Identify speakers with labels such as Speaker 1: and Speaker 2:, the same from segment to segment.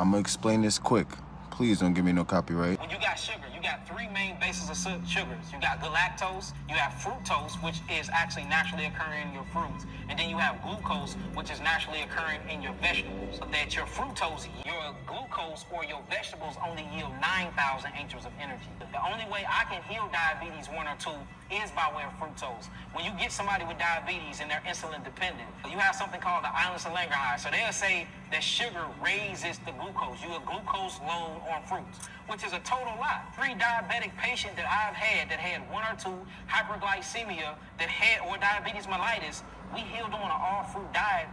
Speaker 1: I'm gonna explain this quick. Please don't give me no copyright.
Speaker 2: When you got sugar, you got three main bases of sugars. You got galactose, you have fructose, which is actually naturally occurring in your fruits, and then you have glucose, which is naturally occurring in your vegetables. So that your fructose, your glucose, or your vegetables only yield 9,000 angels of energy. The only way I can heal diabetes 1 or 2 is by way of fructose. When you get somebody with diabetes and they're insulin dependent, you have something called the islands of Langerhans. So they'll say that sugar raises the glucose. You a glucose load on fruits, which is a total lie. 3 diabetic patients that I've had that had 1 or 2 hyperglycemia that had or diabetes mellitus, we healed on an all fruit diet.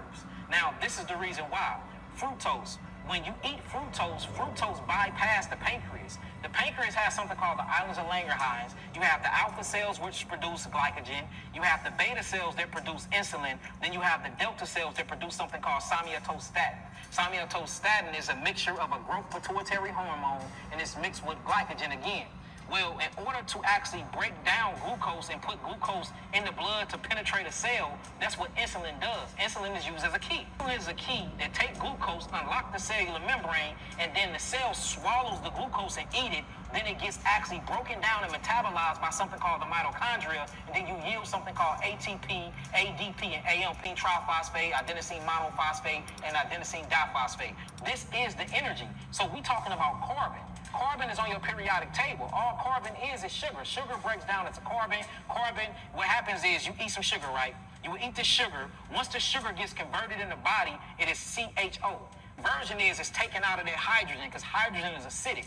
Speaker 2: Now, this is the reason why. Fructose. When you eat fructose, fructose bypass the pancreas. The pancreas has something called the islands of Langerhans. You have the alpha cells, which produce glycogen. You have the beta cells that produce insulin. Then you have the delta cells that produce something called somatostatin. Somatostatin is a mixture of a growth pituitary hormone, and it's mixed with glycogen again. Well, in order to actually break down glucose and put glucose in the blood to penetrate a cell, that's what insulin does. Insulin is used as a key. Insulin is a key that take glucose, unlock the cellular membrane, and then the cell swallows the glucose and eat it. Then it gets actually broken down and metabolized by something called the mitochondria, and then you yield something called ATP, ADP, and AMP, triphosphate, adenosine monophosphate, and adenosine diphosphate. This is the energy. So we talking about carbon. Carbon is on your periodic table. All carbon is sugar. Sugar breaks down into carbon. Carbon, what happens is you eat some sugar, right? You will eat the sugar. Once the sugar gets converted in the body, it is CHO. Version is it's taken out of that hydrogen because hydrogen is acidic.